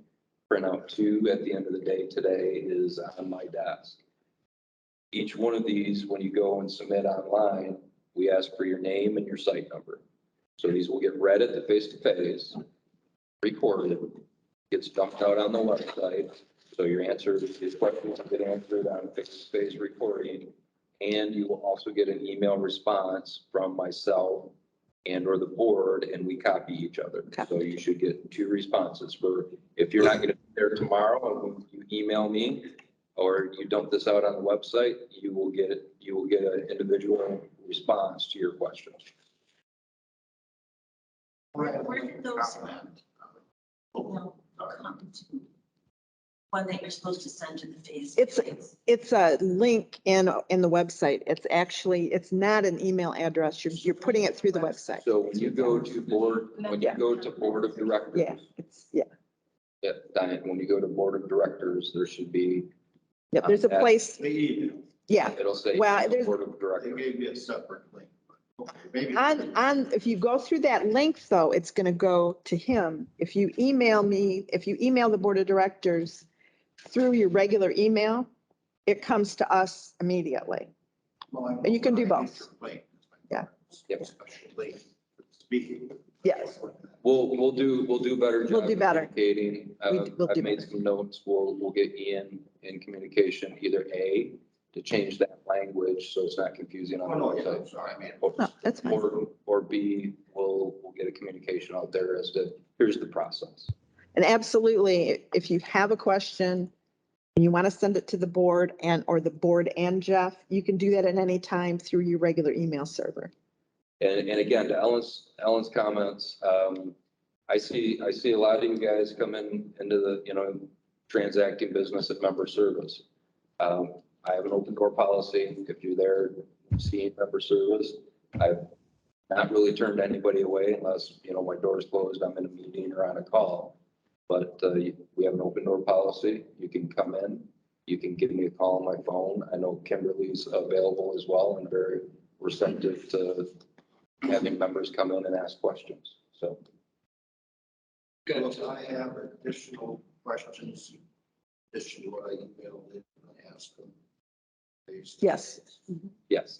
Printout 2 at the end of the day today is on my desk. Each one of these, when you go and submit online, we ask for your name and your site number. So these will get read at the face-to-face, recorded, gets dumped out on the website. So your answers, these questions will get answered on face-to-face recording. And you will also get an email response from myself and or the board, and we copy each other. So you should get 2 responses for, if you're not going to be there tomorrow and you email me or you dump this out on the website, you will get an individual response to your question. Where did those email come to? One that you're supposed to send to the face-to-face? It's a link in the website. It's not an email address. You're putting it through the website. So when you go to board of directors. Yeah, Yeah, Diane, when you go to board of directors, there should be. yeah, there's a place, yeah. It'll say. Well, there's- Board of They directors. gave me a separate link. Okay, maybe. If you go through that link though, it's going to go to him. If you email the board of directors through your regular email, it comes to us immediately. And you can do both. Yeah. Yep. Speaking. Yes. We'll do better. We'll job do better. Communicating. We'll do I've made better. some notes. We'll get Ian in communication, either A, to change that language so it's not confusing on Oh, the no, yeah, I'm website. sorry, man. No, that's fine. Or B, we'll get a communication out there as to, here's the process. And absolutely, if you have a question and you want to send it to the board or the board and Jeff, you can do that at any time through your regular email server. And again, to Ellen's comments, I see a lot of you guys come into the, you know, transacting business at member service. I have an open door policy. If you're there seeing member service, I've not really turned anybody away unless, you know, my door's closed, I'm in a meeting or on a call. But we have an open door policy. You can come in, you can give me a call on my phone. I know Kimberly's available as well and very receptive to having members come in and ask questions. So. Well, if I have additional questions, additional what I emailed, it, I ask them. Yes. Yes.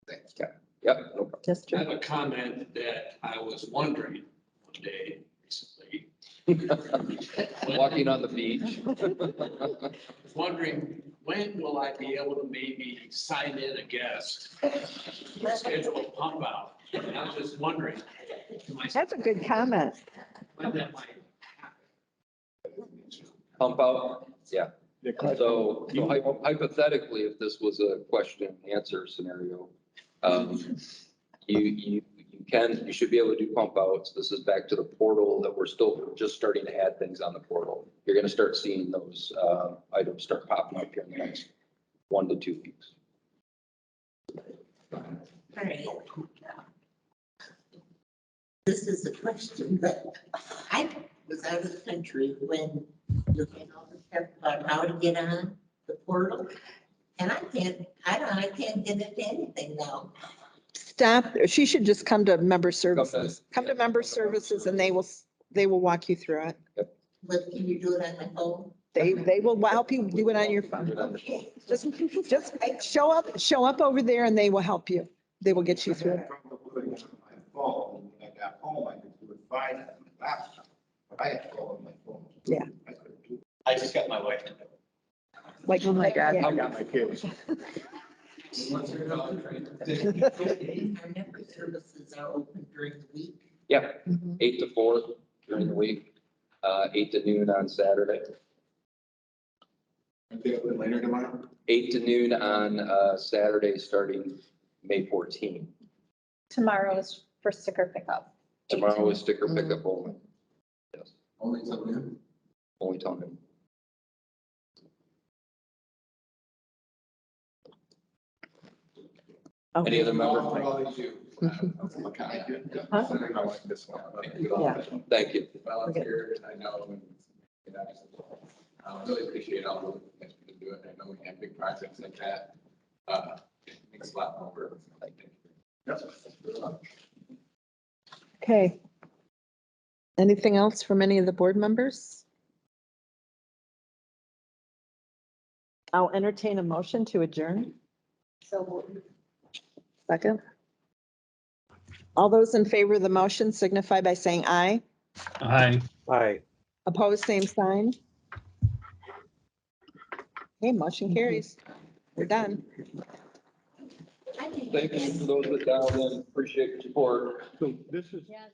Thanks. Yep. No problem. Yes, I Joe. have a comment that I was wondering one day recently. Walking on the beach. I was wondering, when will I be able to maybe sign in a guest, schedule a pump out? And I was just wondering to myself That's a good comment. when that might happen. Pump out, yeah. So hypothetically, if this was a question and answer scenario, you should be able to do pump outs. This is back to the portal that we're still just starting to add things on the portal. You're gonna start seeing those, items start popping up here in the next 1 to 2 weeks. All right. This is a question, but I was out of the country when you had all the stuff about how to get on the portal. And I can't get into anything now. Stop. She should just come to member services. Come to member services and they will walk you through it. But can you do it on my phone? They will help you do it on your phone. Okay. Just show up over there and they will help you. They will get you through it. Probably on my phone, when I got home, I could do it fine on my laptop, but I had to go on my phone. Yeah. I couldn't do it. I just got my wife to do it. Like, oh my God. I got my kids. Our member services are open during the week. Yeah, Mhm. 8 to 4 during the week, 8 to noon on Saturday, Are they open later tomorrow? 8 to noon on, Saturday, starting May 14. Tomorrow is for sticker pickup. Tomorrow is sticker pickup only. Yes, Only till noon? only till noon. Any other members? For all you do. Okay. Huh? Sending my wife this one. Yeah. Thank you. Volunteer, and I know, and I really appreciate all the things we can do it. I know we have big projects like that. It makes a lot more work. Thank you. Yep. Okay. Anything else from any of the board members? I'll entertain a motion to adjourn. So Second. All those in favor of the motion signify by saying aye. Aye. Aye. Opposed, same sign. Okay, motion carries. We're done. Thank you for those that dialed in. Appreciate your support. So this is. yes.